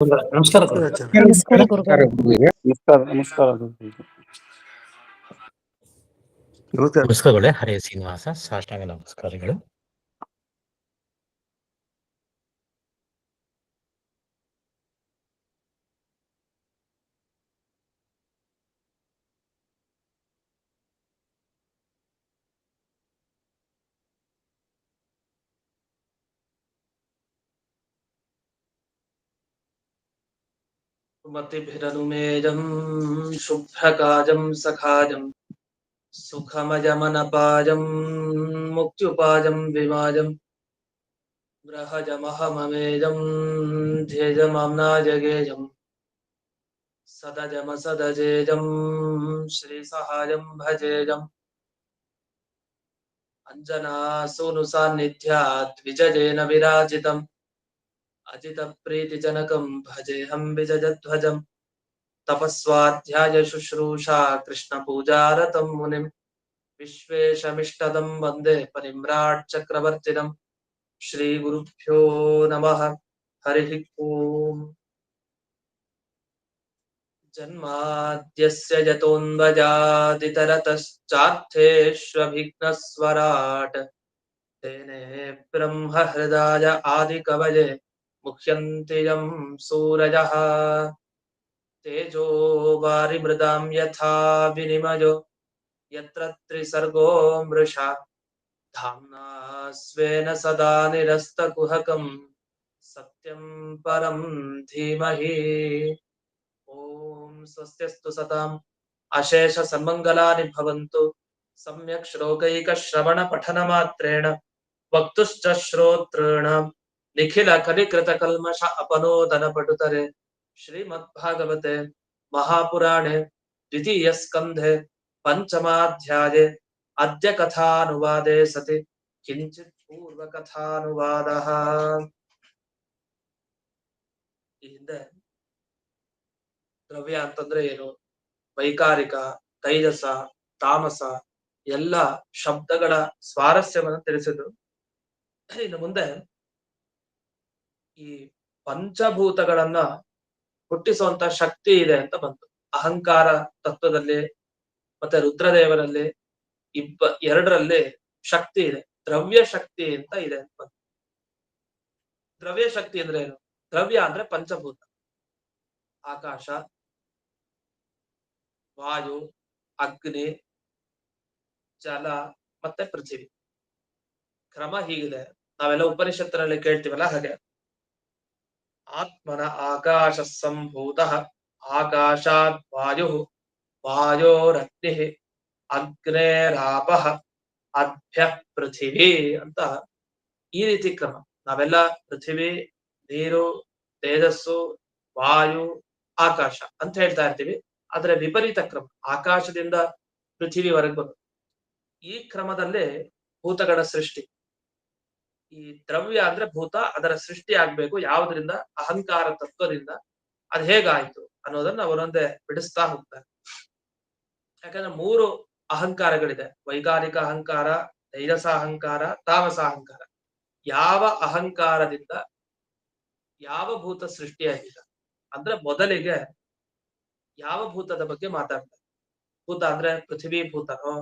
ನಮಸ್ಕಾರ ನಮಸ್ಕಾರ ಗುರುಗಳೇ. ನಮಸ್ಕಾರಗಳೇ. ಹರೇ ಶ್ರೀನಿವಾಸ ಸಾಷ್ಟಾಂಗ ನಮಸ್ಕಾರಗಳು. ಮತಿಭಿರನುಮೇಜಂ ಶುಭ್ರಕಾಜಂ ಸಖಾಜಂ ಸುಖಮಜಮನಪಾಜಂ ಮುಕ್ತ್ಯುಪಾಜಂ ವಿಮಾಜಂ ಬೃಹಜಮಹಮಮೇಜಂ ಧ್ಯೇಜಮಾಮ್ನಾಜಗೇಜಂ ಸದಜಮಸದಜೇಜಂ ಶ್ರೀಸಹಾಯಂ ಭಜೇಜಂ ಅಂಜನಾ ಸೋನು ಸಾನ್ನಿಧ್ಯಾತ್ ವಿಜಯೇನ ವಿರಾಜಿತಂ ಅಜಿತ ಪ್ರೀತಿಜನಕಂ ಭಜೇಹಂ ವಿಜಯಧ್ವಜಂ ತಪಸ್ವಾಧ್ಯಾಯ ಶುಶ್ರೂಷಾ ಕೃಷ್ಣ ಪೂಜಾರತಂ ಮುನಿಂ ವಿಶ್ವೇಶಮಿಷ್ಟದಂ ವಂದೇ ಪರಿಮ್ರಾಟ್ ಚಕ್ರವರ್ತಿನಂ ಶ್ರೀ ಗುರುಭ್ಯೋ ನಮಃ. ಹರಿ ಓಂ. ಜನ್ಮಾದ್ಯಸ್ಯ ಯತೋನ್ವಜಾದಿತರತಶ್ಚಾರ್ಥೇಷ್ವಭಿಘ್ನಸ್ವರಾಟ್ ತೇನೇ ಬ್ರಹ್ಮ ಹೃದಯ ಆದಿಕವಯೇ ಮುಹ್ಯಂತಿ ಯಂ ಸೂರಯಃ. ತೇಜೋ ವಾರಿಮೃದಾಂ ಯಥಾ ವಿನಿಮಯೋ ಯತ್ರ ತ್ರಿಸರ್ಗೋ ಮೃಷಾ ಧಾಮ್ನಾ ಸ್ವೇನ ಸದಾ ನಿರಸ್ತಕುಹಕಂ ಸತ್ಯಂ ಪರಂ ಧೀಮಹಿ. ಓಂ ಸ್ವಸ್ತ್ಯಸ್ತು ಸತಾಂ ಅಶೇಷ ಸನ್ಮಂಗಲಾನಿ ಭವಂತು. ಸಮ್ಯಕ್ ಶ್ಲೋಕೈಕ ಶ್ರವಣ ಪಠನ ಮಾತ್ರೇಣ ವಕ್ತುಶ್ಚ ಶ್ರೋತॄಣಾಂ ನಿಖಿಲ ಕಲಿಕೃತ ಕಲ್ಮಷ ಅಪನೋದನ ಪಟುತರೆ. ಶ್ರೀಮದ್ಭಾಗವತೆ ಮಹಾಪುರಾಣೆ ದ್ವಿತೀಯ ಸ್ಕಂಧೆ ಪಂಚಮಾಧ್ಯಾಯೇ ಅದ್ಯ ಕಥಾನುವಾದೆ ಸತಿ ಕಿಂಚಿತ್ ಪೂರ್ವ ಕಥಾನುವಾದಃ. ಈ ಹಿಂದೆ ದ್ರವ್ಯ ಅಂತಂದ್ರೆ ಏನು, ವೈಕಾರಿಕ, ತೈಜಸ, ತಾಮಸ ಎಲ್ಲ ಶಬ್ದಗಳ ಸ್ವಾರಸ್ಯವನ್ನು ತಿಳಿಸಿದ್ರು. ಇನ್ನು ಮುಂದೆ ಈ ಪಂಚಭೂತಗಳನ್ನ ಹುಟ್ಟಿಸುವಂತ ಶಕ್ತಿ ಇದೆ ಅಂತ ಬಂತು. ಅಹಂಕಾರ ತತ್ವದಲ್ಲಿ ಮತ್ತೆ ರುದ್ರದೇವರಲ್ಲಿ ಎರಡರಲ್ಲಿ ಶಕ್ತಿ ಇದೆ. ದ್ರವ್ಯ ಶಕ್ತಿ ಅಂತ ಇದೆ ಅಂತ ಬಂತು. ದ್ರವ್ಯ ಶಕ್ತಿ ಅಂದ್ರೆ ಏನು? ದ್ರವ್ಯ ಅಂದ್ರೆ ಪಂಚಭೂತ, ಆಕಾಶ, ವಾಯು, ಅಗ್ನಿ, ಜಲ ಮತ್ತೆ ಪೃಥ್ವಿ. ಕ್ರಮ ಹೀಗಿದೆ. ನಾವೆಲ್ಲ ಉಪನಿಷತ್ತಿನಲ್ಲಿ ಕೇಳ್ತೀವಲ್ಲ ಹಾಗೆ. ಆತ್ಮನ ಆಕಾಶ ಸಂಭೂತ, ಆಕಾಶಾತ್ ವಾಯು, ವಾಯೋರಗ್ನಿ, ಅಗ್ನೇರಾಪಃ, ಅಭ್ಯ ಪೃಥಿವಿ ಅಂತ ಈ ರೀತಿ ಕ್ರಮ. ನಾವೆಲ್ಲ ಪೃಥಿವಿ, ನೀರು, ತೇಜಸ್ಸು, ವಾಯು, ಆಕಾಶ ಅಂತ ಹೇಳ್ತಾ ಇರ್ತೀವಿ. ಆದ್ರೆ ವಿಪರೀತ ಕ್ರಮ, ಆಕಾಶದಿಂದ ಪೃಥಿವಿವರೆಗೆ ಬರೋದು. ಈ ಕ್ರಮದಲ್ಲೇ ಭೂತಗಳ ಸೃಷ್ಟಿ. ಈ ದ್ರವ್ಯ ಅಂದ್ರೆ ಭೂತ, ಅದರ ಸೃಷ್ಟಿ ಆಗ್ಬೇಕು ಯಾವುದರಿಂದ? ಅಹಂಕಾರ ತತ್ವದಿಂದ. ಅದು ಹೇಗಾಯ್ತು ಅನ್ನೋದನ್ನ ಅವರೊಂದೇ ಬಿಡಿಸ್ತಾ ಹೋಗ್ತಾರೆ. ಯಾಕಂದ್ರೆ ಮೂರು ಅಹಂಕಾರಗಳಿದೆ: ವೈಕಾರಿಕ ಅಹಂಕಾರ, ತೈಜಸ ಅಹಂಕಾರ, ತಾಮಸ ಅಹಂಕಾರ. ಯಾವ ಅಹಂಕಾರದಿಂದ ಯಾವ ಭೂತ ಸೃಷ್ಟಿಯಾಗಿದೆ ಅಂದ್ರೆ ಮೊದಲಿಗೆ ಯಾವ ಭೂತದ ಬಗ್ಗೆ ಮಾತಾಡ್ತಾರೆ. ಭೂತ ಅಂದ್ರೆ ಪೃಥ್ವಿ ಭೂತನೋ,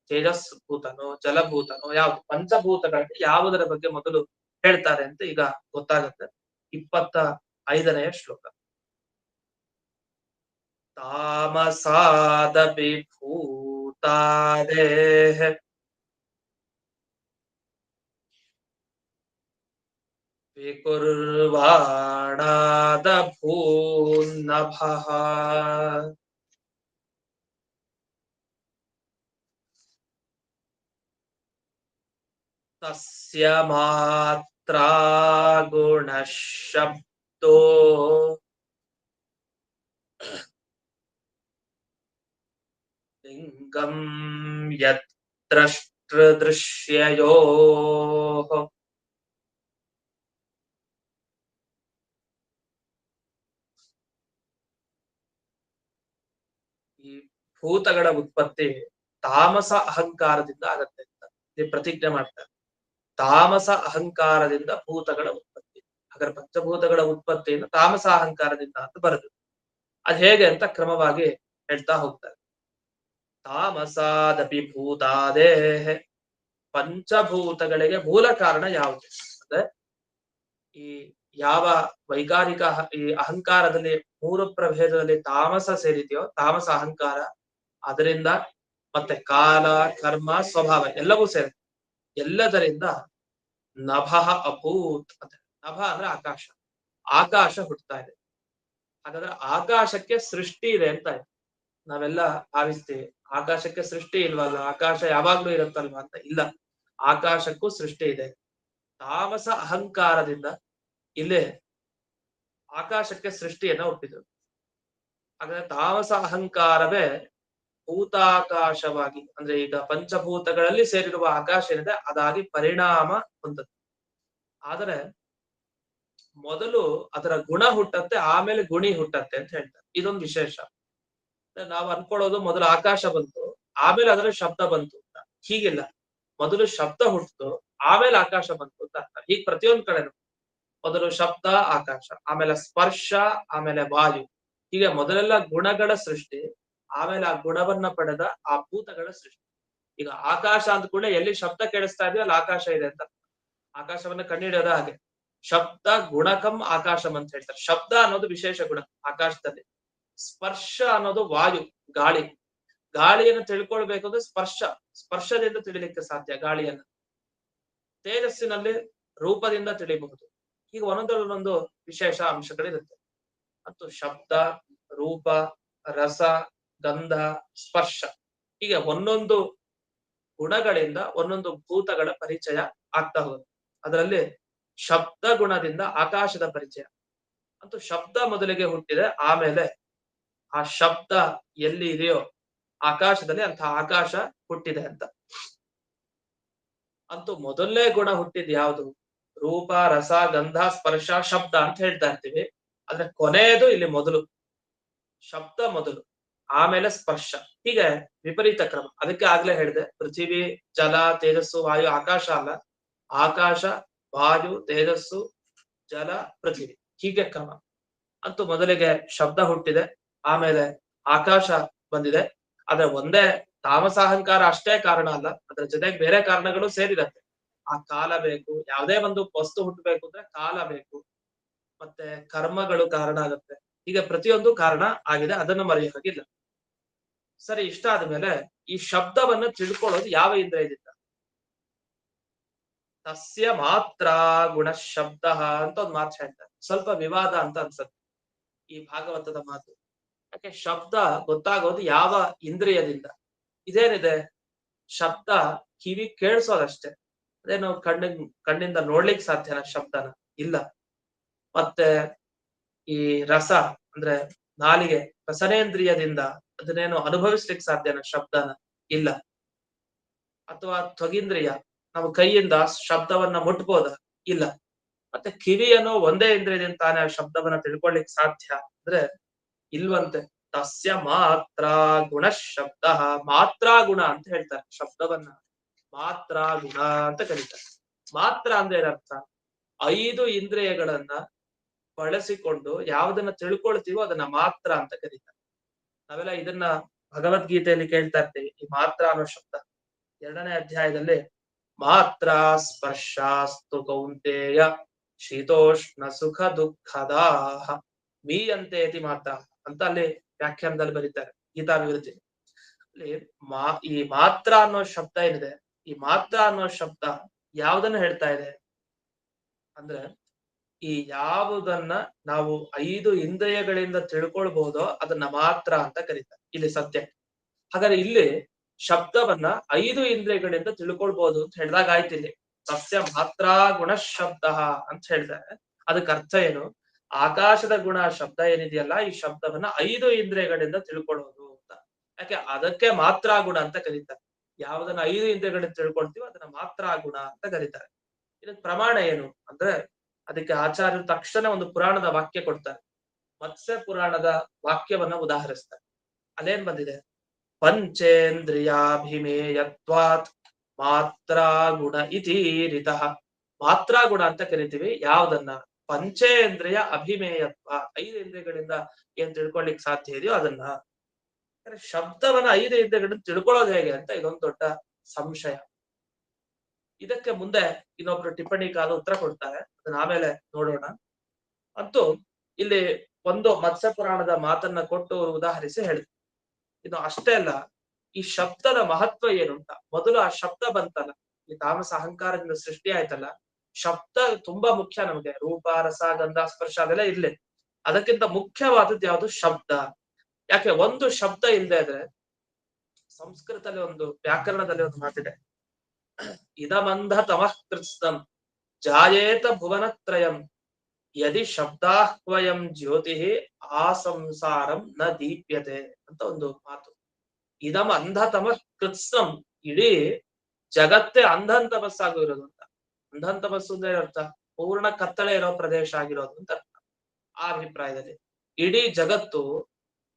ತೇಜಸ್ ಭೂತನೋ, ಜಲಭೂತನೋ, ಯಾವ್ದು? ಪಂಚಭೂತಗಳಲ್ಲಿ ಯಾವುದರ ಬಗ್ಗೆ ಮೊದಲು ಹೇಳ್ತಾರೆ ಅಂತ ಈಗ ಗೊತ್ತಾಗುತ್ತೆ. 25ನೇ ಶ್ಲೋಕ. ತಾಮಸಾದಪಿ ಭೂತಾದೇಃ ವಿಕುರ್ವಾಣಾದ ಭೂನ್ನಭಃ. ತಸ್ಯ ಮಾತ್ರಾ ಗುಣಶಬ್ದೋ ಲಿಂಗಂ ಯದ್ದ್ರಷ್ಟೃದೃಶ್ಯಯೋಃ. ಈ ಭೂತಗಳ ಉತ್ಪತ್ತಿ ತಾಮಸ ಅಹಂಕಾರದಿಂದ ಆಗತ್ತೆ ಅಂತ ಪ್ರತಿಜ್ಞೆ ಮಾಡ್ತಾರೆ. ತಾಮಸ ಅಹಂಕಾರದಿಂದ ಭೂತಗಳ ಉತ್ಪತ್ತಿ. ಹಾಗಾದ್ರೆ ಪಂಚಭೂತಗಳ ಉತ್ಪತ್ತಿಯನ್ನು ತಾಮಸ ಅಹಂಕಾರದಿಂದ ಅಂತ ಬರೆದು ಅದ್ ಹೇಗೆ ಅಂತ ಕ್ರಮವಾಗಿ ಹೇಳ್ತಾ ಹೋಗ್ತಾರೆ. ತಾಮಸಾದಪಿ ಭೂತಾದೇ ಪಂಚಭೂತಗಳಿಗೆ ಮೂಲ ಕಾರಣ ಯಾವುದು ಅಂದ್ರೆ ಈ ಯಾವ ವೈಕಾರಿಕ ಈ ಅಹಂಕಾರದಲ್ಲಿ 3 ಪ್ರಭೇದದಲ್ಲಿ ತಾಮಸ ಸೇರಿದೆಯೋ ತಾಮಸ ಅಹಂಕಾರ, ಅದರಿಂದ ಮತ್ತೆ ಕಾಲ, ಕರ್ಮ, ಸ್ವಭಾವ ಎಲ್ಲವೂ ಸೇರಿ ಎಲ್ಲದರಿಂದ ನಭ ಅಭೂತ್ ಅಂತ. ನಭ ಅಂದ್ರೆ ಆಕಾಶ, ಆಕಾಶ ಹುಟ್ಟುತ್ತಾ ಇದೆ. ಹಾಗಾದ್ರೆ ಆಕಾಶಕ್ಕೆ ಸೃಷ್ಟಿ ಇದೆ ಅಂತ ನಾವೆಲ್ಲ ಭಾವಿಸ್ತೀವಿ. ಆಕಾಶಕ್ಕೆ ಸೃಷ್ಟಿ ಇಲ್ವಲ್ಲ, ಆಕಾಶ ಯಾವಾಗ್ಲೂ ಇರುತ್ತಲ್ವಾ ಅಂತ. ಇಲ್ಲ, ಆಕಾಶಕ್ಕೂ ಸೃಷ್ಟಿ ಇದೆ. ತಾಮಸ ಅಹಂಕಾರದಿಂದ ಇಲ್ಲೇ ಆಕಾಶಕ್ಕೆ ಸೃಷ್ಟಿಯನ್ನ ಒಪ್ಪಿದ್ರು. ಹಾಗಾದ್ರೆ ತಾಮಸ ಅಹಂಕಾರವೇ ಭೂತಾಕಾಶವಾಗಿ, ಅಂದ್ರೆ ಈಗ ಪಂಚಭೂತಗಳಲ್ಲಿ ಸೇರಿರುವ ಆಕಾಶ ಏನಿದೆ ಅದಾಗಿ ಪರಿಣಾಮ ಹೊಂದುತ್ತೆ. ಆದರೆ ಮೊದಲು ಅದರ ಗುಣ ಹುಟ್ಟತ್ತೆ, ಆಮೇಲೆ ಗುಣಿ ಹುಟ್ಟತ್ತೆ ಅಂತ ಹೇಳ್ತಾರೆ. ಇದೊಂದು ವಿಶೇಷ. ನಾವು ಅನ್ಕೊಳ್ಳೋದು ಮೊದಲು ಆಕಾಶ ಬಂತು, ಆಮೇಲೆ ಅದರ ಶಬ್ದ ಬಂತು ಅಂತ. ಹೀಗಿಲ್ಲ, ಮೊದಲು ಶಬ್ದ ಹುಟ್ಟಿತು, ಆಮೇಲೆ ಆಕಾಶ ಬಂತು ಅಂತ ಅರ್ಥ. ಹೀಗೆ ಪ್ರತಿಯೊಂದ್ ಕಡೆನು ಮೊದಲು ಶಬ್ದ, ಆಕಾಶ, ಆಮೇಲೆ ಸ್ಪರ್ಶ, ಆಮೇಲೆ ವಾಯು, ಹೀಗೆ ಮೊದಲೆಲ್ಲ ಗುಣಗಳ ಸೃಷ್ಟಿ, ಆಮೇಲೆ ಆ ಗುಣವನ್ನ ಪಡೆದ ಆ ಭೂತಗಳ ಸೃಷ್ಟಿ. ಈಗ ಆಕಾಶ ಅಂದ ಕೂಡ ಎಲ್ಲಿ ಶಬ್ದ ಕೇಳಿಸ್ತಾ ಇದೆಯೋ ಅಲ್ಲಿ ಆಕಾಶ ಇದೆ ಅಂತ. ಆಕಾಶವನ್ನ ಕಂಡುಹಿಡಿಯೋದ ಹಾಗೆ. ಶಬ್ದ ಗುಣಕಂ ಆಕಾಶಂ ಅಂತ ಹೇಳ್ತಾರೆ. ಶಬ್ದ ಅನ್ನೋದು ವಿಶೇಷ ಗುಣ ಆಕಾಶದಲ್ಲಿ. ಸ್ಪರ್ಶ ಅನ್ನೋದು ವಾಯು, ಗಾಳಿ. ಗಾಳಿಯನ್ನು ತಿಳ್ಕೊಳ್ಬೇಕು ಅಂದ್ರೆ ಸ್ಪರ್ಶದಿಂದ ತಿಳಿಲಿಕ್ಕೆ ಸಾಧ್ಯ ಗಾಳಿಯನ್ನ. ತೇಜಸ್ಸಿನಲ್ಲಿ ರೂಪದಿಂದ ತಿಳಿಬಹುದು. ಈಗ ಒಂದೊಂದು ವಿಶೇಷ ಅಂಶಗಳಿರುತ್ತೆ. ಮತ್ತು ಶಬ್ದ, ರೂಪ, ರಸ, ಗಂಧ, ಸ್ಪರ್ಶ, ಹೀಗೆ ಒಂದೊಂದು ಗುಣಗಳಿಂದ ಒಂದೊಂದು ಭೂತಗಳ ಪರಿಚಯ ಆಗ್ತಾ ಹೋಗುತ್ತೆ. ಅದರಲ್ಲಿ ಶಬ್ದ ಗುಣದಿಂದ ಆಕಾಶದ ಪರಿಚಯ. ಅಂತೂ ಶಬ್ದ ಮೊದಲಿಗೆ ಹುಟ್ಟಿದೆ, ಆಮೇಲೆ ಆ ಶಬ್ದ ಎಲ್ಲಿ ಇದೆಯೋ ಆಕಾಶದಲ್ಲಿ ಅಂತ ಆಕಾಶ ಹುಟ್ಟಿದೆ ಅಂತ. ಅಂತೂ ಮೊದಲನೇ ಗುಣ ಹುಟ್ಟಿದ್ ಯಾವುದು? ರೂಪ, ರಸ, ಗಂಧ, ಸ್ಪರ್ಶ, ಶಬ್ದ ಅಂತ ಹೇಳ್ತಾ ಇರ್ತೀವಿ. ಆದ್ರೆ ಕೊನೆಯದು ಇಲ್ಲಿ ಮೊದಲು. ಶಬ್ದ ಮೊದಲು, ಆಮೇಲೆ ಸ್ಪರ್ಶ, ಹೀಗೆ ವಿಪರೀತ ಕ್ರಮ. ಅದಕ್ಕೆ ಆಗ್ಲೇ ಹೇಳಿದೆ, ಪೃಥ್ವಿ, ಜಲ, ತೇಜಸ್ಸು, ವಾಯು, ಆಕಾಶ ಅಲ್ಲ, ಆಕಾಶ, ವಾಯು, ತೇಜಸ್ಸು, ಜಲ, ಪೃಥ್ವಿ, ಹೀಗೆ ಕ್ರಮ. ಅಂತೂ ಮೊದಲಿಗೆ ಶಬ್ದ ಹುಟ್ಟಿದೆ, ಆಮೇಲೆ ಆಕಾಶ ಬಂದಿದೆ. ಆದ್ರೆ ಒಂದೇ ತಾಮಸಾಹಂಕಾರ ಅಷ್ಟೇ ಕಾರಣ ಅಲ್ಲ, ಅದ್ರ ಜೊತೆಗೆ ಬೇರೆ ಕಾರಣಗಳು ಸೇರಿರತ್ತೆ. ಆ ಕಾಲ ಬೇಕು, ಯಾವುದೇ ಒಂದು ವಸ್ತು ಹುಟ್ಟಬೇಕು ಅಂದ್ರೆ ಕಾಲ ಬೇಕು, ಮತ್ತೆ ಕರ್ಮಗಳು ಕಾರಣ ಆಗತ್ತೆ. ಈಗ ಪ್ರತಿಯೊಂದು ಕಾರಣ ಆಗಿದೆ, ಅದನ್ನು ಮರೆಯೋಕ್ಕಾಗಿಲ್ಲ. ಸರಿ, ಇಷ್ಟ ಆದ್ಮೇಲೆ ಈ ಶಬ್ದವನ್ನು ತಿಳ್ಕೊಳ್ಳೋದು ಯಾವ ಇಂದ್ರಿಯದಿಂದ? ತಸ್ಯ ಮಾತ್ರ ಗುಣ ಶಬ್ದ ಅಂತ ಒಂದು ಮಾತು ಹೇಳ್ತಾರೆ. ಸ್ವಲ್ಪ ವಿವಾದ ಅಂತ ಅನ್ಸತ್ತೆ ಈ ಭಾಗವತದ ಮಾತು. ಯಾಕೆ ಶಬ್ದ ಗೊತ್ತಾಗೋದು ಯಾವ ಇಂದ್ರಿಯದಿಂದ? ಇದೇನಿದೆ, ಶಬ್ದ ಕಿವಿ ಕೇಳಿಸೋದಷ್ಟೇ, ಅದೇನು ಕಣ್ಣಿಂದ ನೋಡ್ಲಿಕ್ಕೆ ಸಾಧ್ಯನಾ ಶಬ್ದನ? ಇಲ್ಲ. ಮತ್ತೆ ಈ ರಸ ಅಂದ್ರೆ ನಾಲಿಗೆ, ರಸನೇಂದ್ರಿಯದಿಂದ ಅದನ್ನೇನು ಅನುಭವಿಸ್ಲಿಕ್ಕೆ ಸಾಧ್ಯನಾ ಶಬ್ದನ? ಇಲ್ಲ. ಅಥವಾ ತ್ವಗಿಂದ್ರಿಯ, ನಾವು ಕೈಯಿಂದ ಶಬ್ದವನ್ನ ಮುಟ್ಬೋದ? ಇಲ್ಲ. ಮತ್ತೆ ಕಿವಿ ಅನ್ನೋ ಒಂದೇ ಇಂದ್ರಿಯದಿಂದ ತಾನೇ ಆ ಶಬ್ದವನ್ನ ತಿಳ್ಕೊಳ್ಲಿಕ್ಕೆ ಸಾಧ್ಯ ಅಂದ್ರೆ ಇಲ್ವಂತೆ. ತಸ್ಯ ಮಾತ್ರ ಗುಣ ಶಬ್ದ, ಮಾತ್ರ ಗುಣ ಅಂತ ಹೇಳ್ತಾರೆ ಶಬ್ದವನ್ನ. ಮಾತ್ರ ಗುಣ ಅಂತ ಕರೀತಾರೆ. ಮಾತ್ರ ಅಂದ್ರೆ ಏನರ್ಥ? 5 ಇಂದ್ರಿಯಗಳನ್ನ ಬಳಸಿಕೊಂಡು ಯಾವ್ದನ್ನ ತಿಳ್ಕೊಳ್ತೀವೋ ಅದನ್ನ ಮಾತ್ರ ಅಂತ ಕರೀತಾರೆ. ನಾವೆಲ್ಲ ಇದನ್ನ ಭಗವದ್ಗೀತೆಯಲ್ಲಿ ಕೇಳ್ತಾ ಇರ್ತೀವಿ, ಈ ಮಾತ್ರ ಅನ್ನೋ ಶಬ್ದ. 2ನೇ ಅಧ್ಯಾಯದಲ್ಲಿ ಮಾತ್ರ ಸ್ಪರ್ಶಾಸ್ತು ಕೌಂತೆಯ ಶೀತೋಷ್ಣ ಸುಖ ದುಃಖದಾಹ ಮೀಯಂತೇತಿ ಮಾತ್ರ ಅಂತ ಅಲ್ಲಿ ವ್ಯಾಖ್ಯಾನದಲ್ಲಿ ಬರೀತಾರೆ ಗೀತಾ ವಿವೃತಿ. ಅಲ್ಲಿ ಈ ಮಾತ್ರ ಅನ್ನೋ ಶಬ್ದ ಏನಿದೆ, ಈ ಮಾತ್ರ ಅನ್ನೋ ಶಬ್ದ ಯಾವುದನ್ನ ಹೇಳ್ತಾ ಇದೆ ಅಂದ್ರೆ, ಈ ಯಾವುದನ್ನ ನಾವು 5 ಇಂದ್ರಿಯಗಳಿಂದ ತಿಳ್ಕೊಳ್ಬಹುದೋ ಅದನ್ನ ಮಾತ್ರ ಅಂತ ಕರೀತಾರೆ ಇಲ್ಲಿ ಸತ್ಯ. ಹಾಗಾದ್ರೆ ಇಲ್ಲಿ ಶಬ್ದವನ್ನ 5 ಇಂದ್ರಿಯಗಳಿಂದ ತಿಳ್ಕೊಳ್ಬಹುದು ಅಂತ ಹೇಳಿದಾಗ ಆಯ್ತು. ಇಲ್ಲಿ ಸಸ್ಯ ಮಾತ್ರ ಗುಣ ಶಬ್ದ ಅಂತ ಹೇಳ್ತಾರೆ. ಅದಕ್ಕೆ ಅರ್ಥ ಏನು? ಆಕಾಶದ ಗುಣ ಶಬ್ದ ಏನಿದೆಯಲ್ಲ, ಈ ಶಬ್ದವನ್ನ 5 ಇಂದ್ರಿಯಗಳಿಂದ ತಿಳ್ಕೊಳ್ಳೋದು ಅಂತ. ಯಾಕೆ ಅದಕ್ಕೆ ಮಾತ್ರ ಗುಣ ಅಂತ ಕರೀತಾರೆ. ಯಾವುದನ್ನ 5 ಇಂದ್ರಿಯಗಳಿಂದ ತಿಳ್ಕೊಳ್ತೀವೋ ಅದನ್ನ ಮಾತ್ರ ಗುಣ ಅಂತ ಕರೀತಾರೆ. ಇದಕ್ಕೆ ಪ್ರಮಾಣ ಏನು ಅಂದ್ರೆ, ಅದಕ್ಕೆ ಆಚಾರ್ಯರು ತಕ್ಷಣ ಒಂದು ಪುರಾಣದ ವಾಕ್ಯ ಕೊಡ್ತಾರೆ. ಮತ್ಸ್ಯ ಪುರಾಣದ ವಾಕ್ಯವನ್ನ ಉದಾಹರಿಸ್ತಾರೆ. ಅಲ್ಲೇನ್ ಬಂದಿದೆ? ಪಂಚೇಂದ್ರಿಯಾಭಿಮೇಯತ್ವಾತ್ ಮಾತ್ರ ಗುಣ ಇತೀರಿತಃ. ಮಾತ್ರ ಗುಣ ಅಂತ ಕರಿತೀವಿ ಯಾವ್ದನ್ನ? ಪಂಚೇಂದ್ರಿಯ ಅಭಿಮೇಯತ್ವ, 5 ಇಂದ್ರಿಯಗಳಿಂದ ಏನ್ ತಿಳ್ಕೊಳ್ಲಿಕ್ಕೆ ಸಾಧ್ಯ ಇದೆಯೋ ಅದನ್ನ. ಶಬ್ದವನ್ನ 5 ಇಂದ್ರಿಯಗಳಿಂದ ತಿಳ್ಕೊಳ್ಳೋದು ಹೇಗೆ ಅಂತ ಇದೊಂದು ದೊಡ್ಡ ಸಂಶಯ. ಇದಕ್ಕೆ ಮುಂದೆ ಇನ್ನೊಬ್ರು ಟಿಪ್ಪಣಿಕಾರ ಉತ್ತರ ಕೊಡ್ತಾರೆ, ಅದನ್ನ ಆಮೇಲೆ ನೋಡೋಣ. ಅಂತೂ ಇಲ್ಲಿ ಒಂದು ಮತ್ಸ್ಯ ಪುರಾಣದ ಮಾತನ್ನ ಕೊಟ್ಟು ಉದಾಹರಿಸಿ ಹೇಳಿದ್ರು. ಇನ್ನು ಅಷ್ಟೇ ಅಲ್ಲ, ಈ ಶಬ್ದದ ಮಹತ್ವ ಏನು ಅಂತ. ಮೊದಲು ಆ ಶಬ್ದ ಬಂತಲ್ಲ, ಈ ತಾಮಸ ಅಹಂಕಾರದಿಂದ ಸೃಷ್ಟಿ ಆಯ್ತಲ್ಲ, ಶಬ್ದ ತುಂಬಾ ಮುಖ್ಯ ನಮ್ಗೆ. ರೂಪ, ರಸ, ಗಂಧ, ಸ್ಪರ್ಶ ಅದೆಲ್ಲ ಇರ್ಲಿ. ಅದಕ್ಕಿಂತ ಮುಖ್ಯವಾದದ್ದು ಯಾವುದು? ಶಬ್ದ. ಯಾಕೆ? ಒಂದು ಶಬ್ದ ಇಲ್ಲದೆ ಇದ್ರೆ, ಸಂಸ್ಕೃತದಲ್ಲಿ ಒಂದು ವ್ಯಾಕರಣದಲ್ಲಿ ಒಂದು ಮಾತಿದೆ, ಇದಮಂಧ ತಮಃ ಕೃತ್ಸ್ನಂ ಜಾಯೇತ ಭುವನತ್ರಯಂ ಯದಿ ಶಬ್ದಾಹ್ವಯಂ ಜ್ಯೋತಿ ಆ ಸಂಸಾರಂ ನ ದೀಪ್ಯತೆ ಅಂತ ಒಂದು ಮಾತು. ಇದಮ ಅಂಧತಮ ಕೃತ್ಸ್ನಂ, ಇಡೀ ಜಗತ್ತೇ ಅಂಧನ್ ತಪಸ್ಸಾಗಿರೋದು ಅಂತ. ಅಂಧನ್ ತಪಸ್ಸು ಅಂದ್ರೆ ಅರ್ಥ ಪೂರ್ಣ ಕತ್ತಲೆ ಇರೋ ಪ್ರದೇಶ ಆಗಿರೋದು ಅಂತ ಅರ್ಥ. ಆ ಅಭಿಪ್ರಾಯದಲ್ಲಿ ಇಡೀ ಜಗತ್ತು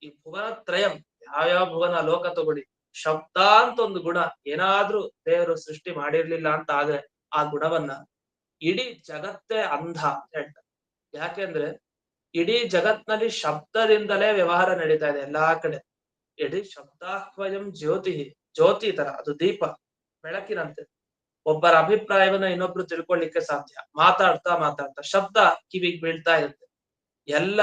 ಈ ಭುವನತ್ರಯಂ, ಯಾವ್ಯಾವ ಭುವನ ಲೋಕ ತಗೊಳ್ಳಿ, ಶಬ್ದ ಅಂತ ಒಂದು ಗುಣ ಏನಾದ್ರೂ ದೇವರು ಸೃಷ್ಟಿ ಮಾಡಿರ್ಲಿಲ್ಲ ಅಂತ ಆದ್ರೆ ಆ ಗುಣವನ್ನ ಇಡೀ ಜಗತ್ತೇ ಅಂಧ ಅಂತ ಹೇಳ್ತಾರೆ. ಯಾಕೆಂದ್ರೆ ಇಡೀ ಜಗತ್ನಲ್ಲಿ ಶಬ್ದದಿಂದಲೇ ವ್ಯವಹಾರ ನಡೀತಾ ಇದೆ ಎಲ್ಲಾ ಕಡೆ. ಇಡೀ ಶಬ್ದಾಹ್ವಯಂ ಜ್ಯೋತಿ, ಜ್ಯೋತಿ ತರ ಅದು ದೀಪ, ಬೆಳಕಿನಂತೆ. ಒಬ್ಬರ ಅಭಿಪ್ರಾಯವನ್ನ ಇನ್ನೊಬ್ರು ತಿಳ್ಕೊಳ್ಳಿಕ್ಕೆ ಸಾಧ್ಯ. ಮಾತಾಡ್ತಾ ಮಾತಾಡ್ತಾ ಶಬ್ದ ಕಿವಿಗೆ ಬೀಳ್ತಾ ಇರುತ್ತೆ. ಎಲ್ಲ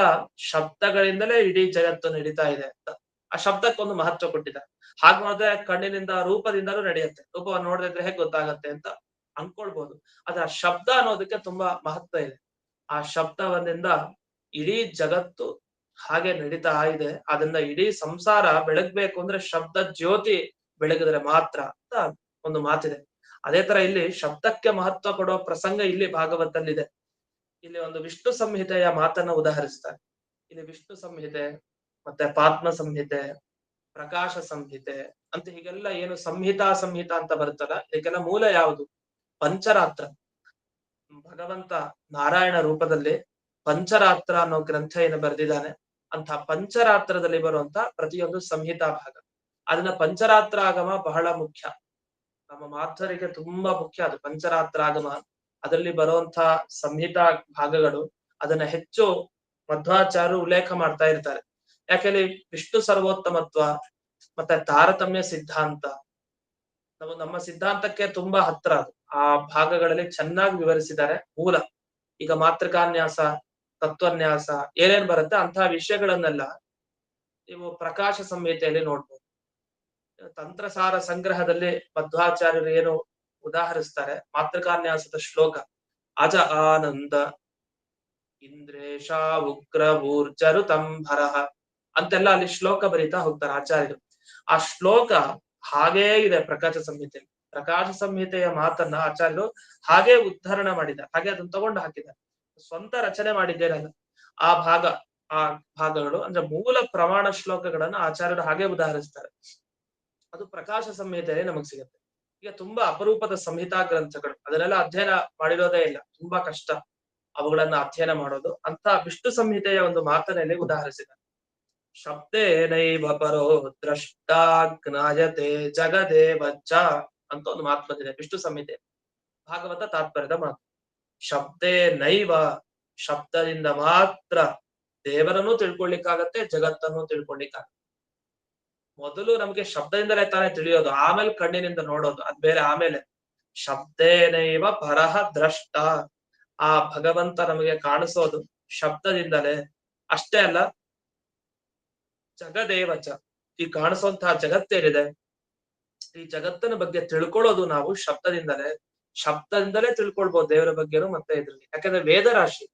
ಶಬ್ದಗಳಿಂದಲೇ ಇಡೀ ಜಗತ್ತು ನಡೀತಾ ಇದೆ ಅಂತ ಆ ಶಬ್ದಕ್ಕೊಂದು ಮಹತ್ವ ಕೊಟ್ಟಿದ್ದಾರೆ. ಹಾಗೆ ನೋಡಿದ್ರೆ ಕಣ್ಣಿನಿಂದ, ರೂಪದಿಂದಲೂ ನಡೆಯುತ್ತೆ. ರೂಪವನ್ನು ನೋಡದಿದ್ರೆ ಹೇಗೆ ಗೊತ್ತಾಗತ್ತೆ ಅಂತ ಅನ್ಕೊಳ್ಬಹುದು. ಆದ್ರೆ ಆ ಶಬ್ದ ಅನ್ನೋದಕ್ಕೆ ತುಂಬಾ ಮಹತ್ವ ಇದೆ. ಆ ಶಬ್ದವನ್ನಿಂದ ಇಡೀ ಜಗತ್ತು ಹಾಗೆ ನಡೀತಾ ಇದೆ. ಅದನ್ನ ಇಡೀ ಸಂಸಾರ ಬೆಳಗ್ಬೇಕು ಅಂದ್ರೆ ಶಬ್ದ ಜ್ಯೋತಿ ಬೆಳಗಿದ್ರೆ ಮಾತ್ರ ಅಂತ ಒಂದು ಮಾತಿದೆ. ಅದೇ ತರ ಇಲ್ಲಿ ಶಬ್ದಕ್ಕೆ ಮಹತ್ವ ಕೊಡೋ ಪ್ರಸಂಗ ಇಲ್ಲಿ ಭಾಗವತದಲ್ಲಿದೆ. ಇಲ್ಲಿ ಒಂದು ವಿಷ್ಣು ಸಂಹಿತೆಯ ಮಾತನ್ನ ಉದಾಹರಿಸ್ತಾರೆ. ಇಲ್ಲಿ ವಿಷ್ಣು ಸಂಹಿತೆ, ಮತ್ತೆ ಪಾತ್ಮ ಸಂಹಿತೆ, ಪ್ರಕಾಶ ಸಂಹಿತೆ ಅಂತ ಹೀಗೆಲ್ಲ ಏನು ಸಂಹಿತಾ ಅಂತ ಬರುತ್ತಲ್ಲ, ಇದಕ್ಕೆಲ್ಲ ಮೂಲ ಯಾವುದು? ಪಂಚರಾತ್ರ. ಭಗವಂತ ನಾರಾಯಣ ರೂಪದಲ್ಲಿ ಪಂಚರಾತ್ರ ಅನ್ನೋ ಗ್ರಂಥ ಏನು ಬರೆದಿದ್ದಾನೆ, ಅಂತ ಪಂಚರಾತ್ರದಲ್ಲಿ ಬರುವಂತ ಪ್ರತಿಯೊಂದು ಸಂಹಿತಾ ಭಾಗ, ಅದನ್ನ ಪಂಚರಾತ್ರ ಆಗಮ ಬಹಳ ಮುಖ್ಯ. ನಮ್ಮ ಮಾಧ್ವರಿಗೆ ತುಂಬಾ ಮುಖ್ಯ ಅದು ಪಂಚರಾತ್ರ ಆಗಮ. ಅದರಲ್ಲಿ ಬರುವಂತ ಸಂಹಿತಾ ಭಾಗಗಳು ಅದನ್ನ ಹೆಚ್ಚು ಮಧ್ವಾಚಾರ್ಯರು ಉಲ್ಲೇಖ ಮಾಡ್ತಾ ಇರ್ತಾರೆ. ಯಾಕೆಂದ್ರೆ ವಿಷ್ಣು ಸರ್ವೋತ್ತಮತ್ವ ಮತ್ತೆ ತಾರತಮ್ಯ ಸಿದ್ಧಾಂತ ನಮ್ಮ ಸಿದ್ಧಾಂತಕ್ಕೆ ತುಂಬಾ ಹತ್ರ ಅದು. ಆ ಭಾಗಗಳಲ್ಲಿ ಚೆನ್ನಾಗಿ ವಿವರಿಸಿದ್ದಾರೆ. ಮೂಲ ಈಗ ಮಾತೃಕಾನ್ಯಾಸ, ತತ್ವನ್ಯಾಸ ಏನೇನ್ ಬರುತ್ತೆ ಅಂತಹ ವಿಷಯಗಳನ್ನೆಲ್ಲ ನೀವು ಪ್ರಕಾಶ ಸಂಹಿತೆಯಲ್ಲಿ ನೋಡ್ಬೋದು. ತಂತ್ರಸಾರ ಸಂಗ್ರಹದಲ್ಲಿ ಮಧ್ವಾಚಾರ್ಯರು ಏನು ಉದಾಹರಿಸ್ತಾರೆ, ಮಾತೃಕಾನ್ಯಾಸದ ಶ್ಲೋಕ ಅಜ ಆನಂದ ಇಂದ್ರೇಶ ಉಗ್ರ ಊರ್ಜರು ತಂಭರಹ ಅಂತೆಲ್ಲ ಅಲ್ಲಿ ಶ್ಲೋಕ ಬರೀತಾ ಹೋಗ್ತಾರೆ ಆಚಾರ್ಯರು. ಆ ಶ್ಲೋಕ ಹಾಗೇ ಇದೆ ಪ್ರಕಾಶ ಸಂಹಿತೆ. ಪ್ರಕಾಶ ಸಂಹಿತೆಯ ಮಾತನ್ನ ಆಚಾರ್ಯರು ಹಾಗೆ ಉದ್ಧರಣ ಮಾಡಿದ್ದಾರೆ, ಹಾಗೆ ಅದನ್ನ ತಗೊಂಡು ಹಾಕಿದ್ದಾರೆ. ಸ್ವಂತ ರಚನೆ ಮಾಡಿದ್ದೇನಲ್ಲ ಆ ಭಾಗಗಳು ಅಂದ್ರೆ ಮೂಲ ಪ್ರಮಾಣ ಶ್ಲೋಕಗಳನ್ನ ಆಚಾರ್ಯರು ಹಾಗೆ ಉದಾಹರಿಸ್ತಾರೆ. ಅದು ಪ್ರಕಾಶ ಸಂಹಿತೆಯಲ್ಲಿ ನಮಗ್ ಸಿಗುತ್ತೆ. ಈಗ ತುಂಬಾ ಅಪರೂಪದ ಸಂಹಿತಾ ಗ್ರಂಥಗಳು, ಅದನ್ನೆಲ್ಲ ಅಧ್ಯಯನ ಮಾಡಿರೋದೇ ಇಲ್ಲ, ತುಂಬಾ ಕಷ್ಟ ಅವುಗಳನ್ನ ಅಧ್ಯಯನ ಮಾಡೋದು. ಅಂತ ವಿಷ್ಣು ಸಂಹಿತೆಯ ಒಂದು ಮಾತನಲ್ಲಿ ಉದಾಹರಿಸಿದ್ದಾರೆ. ಶಬ್ದೇನೈವ ಪರೋ ದ್ರಷ್ಟ ಜ್ಞಾಯತೆ ಜಗದೇವಚ್ಚ ಅಂತ ಒಂದು ಮಾತು ಬಂದಿದೆ ವಿಷ್ಣು ಸಂಹಿತೆ, ಭಾಗವತ ತಾತ್ಪರ್ಯದ ಮಾತು. ಶಬ್ದೇ ನೈವ, ಶಬ್ದದಿಂದ ಮಾತ್ರ ದೇವರನ್ನು ತಿಳ್ಕೊಳ್ಳಿಕ್ಕಾಗತ್ತೆ, ಜಗತ್ತನ್ನು ತಿಳ್ಕೊಳ್ಳಿಕ್ಕಾಗತ್ತೆ. ಮೊದಲು ನಮ್ಗೆ ಶಬ್ದದಿಂದಲೇ ತಾನೇ ತಿಳಿಯೋದು, ಆಮೇಲೆ ಕಣ್ಣಿನಿಂದ ನೋಡೋದು, ಅದ್ ಬೇರೆ. ಆಮೇಲೆ ಶಬ್ದೇನೈವ ಪರಹ ದ್ರಷ್ಟ, ಆ ಭಗವಂತ ನಮಗೆ ಕಾಣಿಸೋದು ಶಬ್ದದಿಂದಲೇ. ಅಷ್ಟೇ ಅಲ್ಲ, ಜಗದೇವಚ, ಈ ಕಾಣಿಸುವಂತಹ ಜಗತ್ತೇನಿದೆ, ಈ ಜಗತ್ತಿನ ಬಗ್ಗೆ ತಿಳ್ಕೊಳ್ಳೋದು ನಾವು ಶಬ್ದದಿಂದಲೇ. ಶಬ್ದದಿಂದಲೇ ತಿಳ್ಕೊಳ್ಬಹುದು ದೇವರ ಬಗ್ಗೆನೂ ಮತ್ತೆ ಇದ್ರಲ್ಲಿ. ಯಾಕಂದ್ರೆ ವೇದರಾಶಿ,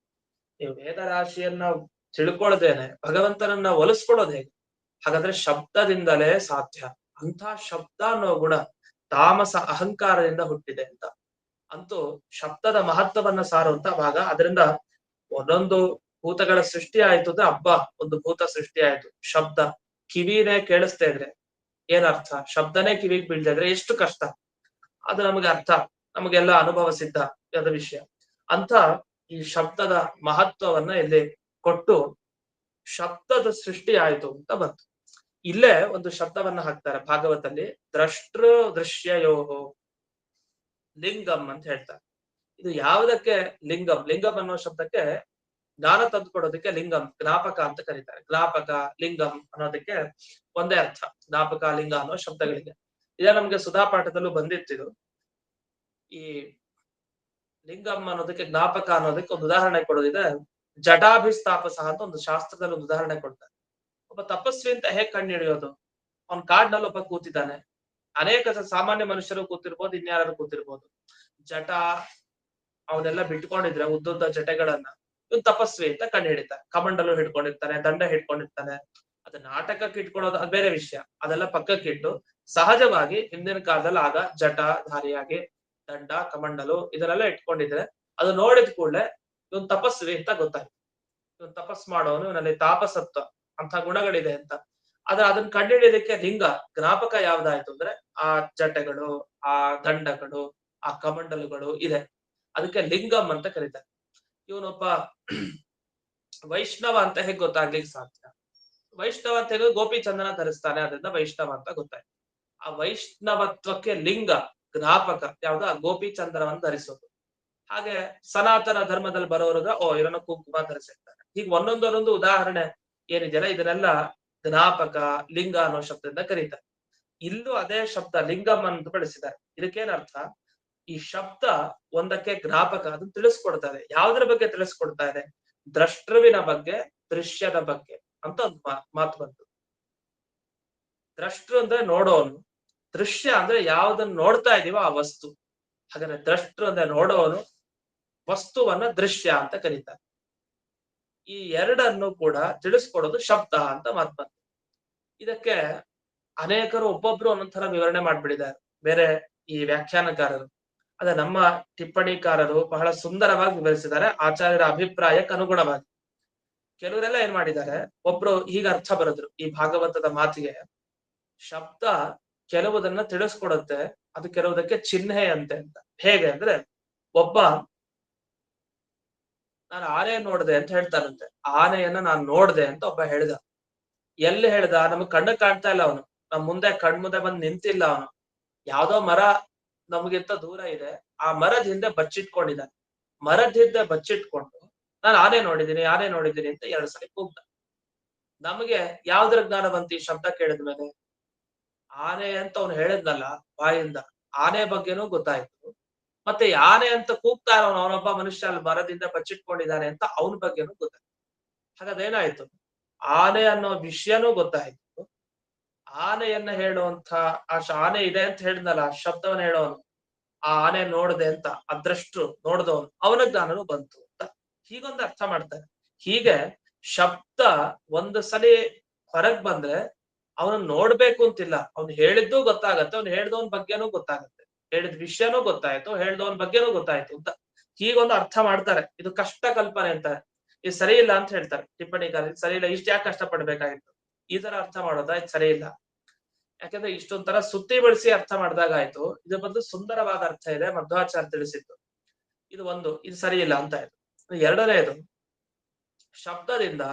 ನೀವು ವೇದರಾಶಿಯನ್ನ ತಿಳ್ಕೊಳ್ಳದೇನೆ ಭಗವಂತನನ್ನ ಒಲಿಸ್ಕೊಳ್ಳೋದು ಹೇಗೆ? ಹಾಗಾದ್ರೆ ಶಬ್ದದಿಂದಲೇ ಸಾಧ್ಯ. ಅಂತ ಶಬ್ದ ಅನ್ನೋ ಗುಣ ತಾಮಸ ಅಹಂಕಾರದಿಂದ ಹುಟ್ಟಿದೆ ಅಂತ. ಅಂತೂ ಶಬ್ದದ ಮಹತ್ವವನ್ನ ಸಾರುವಂತ ಭಾಗ. ಅದರಿಂದ ಒಂದೊಂದು ಭೂತಗಳ ಸೃಷ್ಟಿ ಆಯ್ತು ಅಂದ್ರೆ ಹಬ್ಬ, ಒಂದು ಭೂತ ಸೃಷ್ಟಿ ಆಯ್ತು. ಶಬ್ದ ಕಿವಿನೇ ಕೇಳಿಸ್ತಾ ಇದ್ರೆ ಏನರ್ಥ? ಶಬ್ದನೇ ಕಿವಿಗೆ ಬೀಳ್ತಾ ಇದ್ರೆ ಎಷ್ಟು ಕಷ್ಟ, ಅದು ನಮಗೆ ಅರ್ಥ, ನಮಗೆಲ್ಲ ಅನುಭವ ಸಿದ್ಧ ಆದ ವಿಷಯ. ಅಂತ ಈ ಶಬ್ದದ ಮಹತ್ವವನ್ನ ಇಲ್ಲಿ ಕೊಟ್ಟು ಶಬ್ದದ ಸೃಷ್ಟಿ ಆಯ್ತು ಅಂತ ಬಂತು. ಇಲ್ಲೇ ಒಂದು ಶಬ್ದವನ್ನ ಹಾಕ್ತಾರೆ ಭಾಗವತಲ್ಲಿ, ದ್ರಷ್ಟೃ ದೃಶ್ಯಯೋಹೋ ಲಿಂಗಂ ಅಂತ ಹೇಳ್ತಾರೆ. ಇದು ಯಾವುದಕ್ಕೆ ಲಿಂಗಂ? ಲಿಂಗಂ ಅನ್ನೋ ಶಬ್ದಕ್ಕೆ ಜ್ಞಾನ ತಂದುಕೊಡೋದಕ್ಕೆ ಲಿಂಗಂ, ಜ್ಞಾಪಕ ಅಂತ ಕರೀತಾರೆ. ಜ್ಞಾಪಕ, ಲಿಂಗಂ ಅನ್ನೋದಕ್ಕೆ ಒಂದೇ ಅರ್ಥ. ಜ್ಞಾಪಕ, ಲಿಂಗ ಅನ್ನೋ ಶಬ್ದಗಳಿಗೆ. ಇದೇ ನಮ್ಗೆ ಸುಧಾ ಪಾಠದಲ್ಲೂ ಬಂದಿತ್ತಿದು. ಈ ಲಿಂಗಂ ಅನ್ನೋದಕ್ಕೆ, ಜ್ಞಾಪಕ ಅನ್ನೋದಕ್ಕೆ ಒಂದು ಉದಾಹರಣೆ ಕೊಡೋದಿದೆ. ಜಟಾಭಿಸ್ತಾಪಸ ಅಂತ ಒಂದು ಶಾಸ್ತ್ರದಲ್ಲಿ ಒಂದು ಉದಾಹರಣೆ ಕೊಡ್ತಾರೆ. ಒಬ್ಬ ತಪಸ್ವಿ ಅಂತ ಹೇಗ್ ಕಂಡು ಹಿಡಿಯೋದು? ಅವ್ನ್ ಕಾಡ್ನಲ್ಲಿ ಒಬ್ಬ ಕೂತಿದ್ದಾನೆ. ಅನೇಕ ಸಾಮಾನ್ಯ ಮನುಷ್ಯರು ಕೂತಿರ್ಬೋದು, ಇನ್ಯಾರು ಕೂತಿರ್ಬೋದು. ಜಟ ಅವನ್ನೆಲ್ಲ ಬಿಟ್ಕೊಂಡಿದ್ರೆ ಉದ್ದುದ್ದ ಜಟೆಗಳನ್ನ ಇವನ್ ತಪಸ್ವಿ ಅಂತ ಕಂಡು ಹಿಡಿತಾರೆ. ಕಮಂಡಲು ಹಿಡ್ಕೊಂಡಿರ್ತಾನೆ, ದಂಡ ಹಿಡ್ಕೊಂಡಿರ್ತಾನೆ. ಅದು ನಾಟಕಕ್ಕೆ ಇಟ್ಕೊಳ್ಳೋದು ಅದು ಬೇರೆ ವಿಷಯ. ಅದೆಲ್ಲ ಪಕ್ಕಕ್ಕಿಟ್ಟು ಸಹಜವಾಗಿ ಹಿಂದಿನ ಕಾಲದಲ್ಲಿ ಆಗ ಜಟಧಾರಿಯಾಗಿ ದಂಡ, ಕಮಂಡಲು ಇದನ್ನೆಲ್ಲ ಇಟ್ಕೊಂಡಿದ್ರೆ ಅದು ನೋಡಿದ ಕೂಡಲೇ ಇವನ್ ತಪಸ್ವಿ ಅಂತ ಗೊತ್ತಾಯ್ತು. ಇವನ್ ತಪಸ್ ಮಾಡೋನು, ಇವನಲ್ಲಿ ತಾಪಸತ್ವ ಅಂತ ಗುಣಗಳಿದೆ ಅಂತ. ಆದ್ರೆ ಅದನ್ನ ಕಂಡುಹಿಡಿಯೋದಕ್ಕೆ ಲಿಂಗ, ಜ್ಞಾಪಕ ಯಾವ್ದಾಯ್ತು ಅಂದ್ರೆ ಆ ಜಟೆಗಳು, ಆ ದಂಡಗಳು, ಆ ಕಮಂಡಲುಗಳು ಇದೆ. ಅದಕ್ಕೆ ಲಿಂಗಂ ಅಂತ ಕರೀತಾರೆ. ಇವನೊಬ್ಬ ವೈಷ್ಣವ ಅಂತ ಹೇಗೆ ಗೊತ್ತಾಗ್ಲಿಕ್ಕೆ ಸಾಧ್ಯ? ವೈಷ್ಣವ ಅಂತ ಹೇಳಿದ್ರೆ ಗೋಪಿ ಚಂದನ ಧರಿಸ್ತಾನೆ, ಅದರಿಂದ ವೈಷ್ಣವ ಅಂತ ಗೊತ್ತಾಯ್ತು. ಆ ವೈಷ್ಣವತ್ವಕ್ಕೆ ಲಿಂಗ, ಜ್ಞಾಪಕ ಯಾವ್ದು? ಆ ಗೋಪಿ ಚಂದನವನ್ನು ಧರಿಸೋದು. ಹಾಗೆ ಸನಾತನ ಧರ್ಮದಲ್ಲಿ ಬರೋರ್ಗ ಇವರನ್ನ ಕುಂಕುಮ ಧರಿಸಿರ್ತಾರೆ. ಹೀಗೆ ಒಂದೊಂದೊಂದೊಂದು ಉದಾಹರಣೆ ಏನಿದೆಯಲ್ಲ ಇದನ್ನೆಲ್ಲ ಜ್ಞಾಪಕ, ಲಿಂಗ ಅನ್ನೋ ಶಬ್ದದಿಂದ ಕರೀತಾರೆ. ಇಲ್ಲೂ ಅದೇ ಶಬ್ದ ಲಿಂಗಂ ಅಂತ ಬಳಸಿದ್ದಾರೆ. ಇದಕ್ಕೇನರ್ಥ? ಈ ಶಬ್ದ ಒಂದಕ್ಕೆ ಜ್ಞಾಪಕ, ಅದನ್ನ ತಿಳಿಸ್ಕೊಡ್ತಾ ಇದೆ. ಯಾವ್ದ್ರ ಬಗ್ಗೆ ತಿಳಿಸ್ಕೊಡ್ತಾ ಇದೆ? ದ್ರಷ್ಟೃವಿನ ಬಗ್ಗೆ, ದೃಶ್ಯದ ಬಗ್ಗೆ ಅಂತ ಒಂದು ಮಾತು ಬಂತು. ದ್ರಷ್ಟೃ ಅಂದ್ರೆ ನೋಡೋನು, ದೃಶ್ಯ ಅಂದ್ರೆ ಯಾವ್ದನ್ನ ನೋಡ್ತಾ ಇದೀವೋ ಆ ವಸ್ತು. ಹಾಗಾದ್ರೆ ದ್ರಷ್ಟೃ ಅಂದ್ರೆ ನೋಡೋನು, ವಸ್ತುವನ್ನ ದೃಶ್ಯ ಅಂತ ಕರೀತಾರೆ. ಈ ಎರಡನ್ನು ಕೂಡ ತಿಳಿಸ್ಕೊಡೋದು ಶಬ್ದ ಅಂತ ಮಾತು ಬಂತು. ಇದಕ್ಕೆ ಅನೇಕರು ಒಬ್ಬೊಬ್ರು ಒಂದೊಂಥರ ವಿವರಣೆ ಮಾಡ್ಬಿಟ್ಟಿದ್ದಾರೆ, ಬೇರೆ ಈ ವ್ಯಾಖ್ಯಾನಕಾರರು. ಅದೇ ನಮ್ಮ ಟಿಪ್ಪಣಿಕಾರರು ಬಹಳ ಸುಂದರವಾಗಿ ವಿವರಿಸಿದ್ದಾರೆ, ಆಚಾರ್ಯರ ಅಭಿಪ್ರಾಯಕ್ಕೆ ಅನುಗುಣವಾಗಿ. ಕೆಲವರೆಲ್ಲ ಏನ್ ಮಾಡಿದ್ದಾರೆ, ಒಬ್ರು ಹೀಗ ಅರ್ಥ ಬರೆದ್ರು ಈ ಭಾಗವತದ ಮಾತಿಗೆ. ಶಬ್ದ ಕೆಲವುದನ್ನ ತಿಳಿಸ್ಕೊಡುತ್ತೆ, ಅದು ಕೆಲವುದಕ್ಕೆ ಚಿಹ್ನೆ ಅಂತೆ ಅಂತ. ಹೇಗೆ ಅಂದ್ರೆ, ಒಬ್ಬ ನಾನು ಆನೆ ನೋಡ್ದೆ ಅಂತ ಹೇಳ್ತಾನಂತೆ. ಆನೆಯನ್ನ ನಾನು ನೋಡ್ದೆ ಅಂತ ಒಬ್ಬ ಹೇಳ್ದ. ಎಲ್ಲಿ ಹೇಳ್ದ? ನಮಗ್ ಕಣ್ಣು ಕಾಣ್ತಾ ಇಲ್ಲ ಅವನು, ನಮ್ ಮುಂದೆ ಕಣ್ಮುಂದೆ ಬಂದ್ ನಿಂತಿಲ್ಲ ಅವನು. ಯಾವ್ದೋ ಮರ ನಮಗಿಂತ ದೂರ ಇದೆ, ಆ ಮರದ ಹಿಂದೆ ಬಚ್ಚಿಟ್ಕೊಂಡಿದ್ದಾನೆ. ಮರದ ಹಿಂದೆ ಬಚ್ಚಿಟ್ಕೊಂಡು ನಾನು ಆನೆ ನೋಡಿದ್ದೀನಿ ಅಂತ 2 ಸಲ ಕೂಗ್ದ. ನಮಗೆ ಯಾವ್ದ್ರ ಜ್ಞಾನ ಬಂತು ಈ ಶಬ್ದ ಕೇಳಿದ್ಮೇಲೆ? ಆನೆ ಅಂತ ಅವ್ನು ಹೇಳಿದ್ನಲ್ಲ ಬಾಯಿಂದ, ಆನೆ ಬಗ್ಗೆನೂ ಗೊತ್ತಾಯ್ತು. ಮತ್ತೆ ಆನೆ ಅಂತ ಕೂಗ್ತಾ ಇರೋನು ಅವನೊಬ್ಬ ಮನುಷ್ಯ ಅಲ್ಲಿ ಮರದಿಂದ ಬಚ್ಚಿಟ್ಕೊಂಡಿದ್ದಾನೆ ಅಂತ ಅವನ ಬಗ್ಗೆನೂ ಗೊತ್ತಾಯ್ತು. ಹಾಗಾದೇನಾಯ್ತು? ಆನೆ ಅನ್ನೋ ವಿಷಯನೂ ಗೊತ್ತಾಯ್ತು. ಆನೆಯನ್ನ ಹೇಳುವಂತ ಆನೆ ಇದೆ ಅಂತ ಹೇಳಿದ್ನಲ್ಲ, ಶಬ್ದವನ್ನ ಹೇಳೋನು, ಆ ಆನೆ ನೋಡ್ದೆ ಅಂತ ಅದ್ರಷ್ಟು ನೋಡ್ದವನು, ಅವನ ಜ್ಞಾನನೂ ಬಂತು ಅಂತ ಹೀಗೊಂದು ಅರ್ಥ ಮಾಡ್ತಾರೆ. ಹೀಗೆ ಶಬ್ದ ಒಂದು ಸಲಿ ಹೊರಗ್ ಬಂದ್ರೆ ಅವನು ನೋಡ್ಬೇಕು ಅಂತಿಲ್ಲ, ಅವ್ನು ಹೇಳಿದ್ದು ಗೊತ್ತಾಗತ್ತೆ, ಅವ್ನು ಹೇಳ್ದವನ್ ಬಗ್ಗೆನೂ ಗೊತ್ತಾಗತ್ತೆ, ಹೇಳಿದ ವಿಷಯನೂ ಗೊತ್ತಾಯ್ತು, ಹೇಳ್ದವನ್ ಬಗ್ಗೆನೂ ಗೊತ್ತಾಯ್ತು ಅಂತ ಹೀಗೊಂದು ಅರ್ಥ ಮಾಡ್ತಾರೆ. ಇದು ಕಷ್ಟ ಕಲ್ಪನೆ ಅಂತಾರೆ. ಇದು ಸರಿ ಇಲ್ಲ ಅಂತ ಹೇಳ್ತಾರೆ ಟಿಪ್ಪಣಿಕಾರ. ಸರಿ ಇಲ್ಲ, ಇಷ್ಟ ಯಾಕೆ ಕಷ್ಟ ಪಡ್ಬೇಕಾಗಿತ್ತು? ಈ ತರ ಅರ್ಥ ಮಾಡೋದಾ? ಇದು ಸರಿ ಇಲ್ಲ. ಯಾಕಂದ್ರೆ ಇಷ್ಟೊಂಥರ ಸುತ್ತಿ ಬಳಸಿ ಅರ್ಥ ಮಾಡಿದಾಗ ಆಯ್ತು. ಇದ್ರ ಬದಲು ಸುಂದರವಾದ ಅರ್ಥ ಇದೆ, ಮಧ್ವಾಚಾರ್ಯ ತಿಳಿಸಿತ್ತು. ಇದು ಸರಿ ಇಲ್ಲ ಅಂತ ಆಯ್ತು. ಎರಡನೇದು, ಶಬ್ದದಿಂದ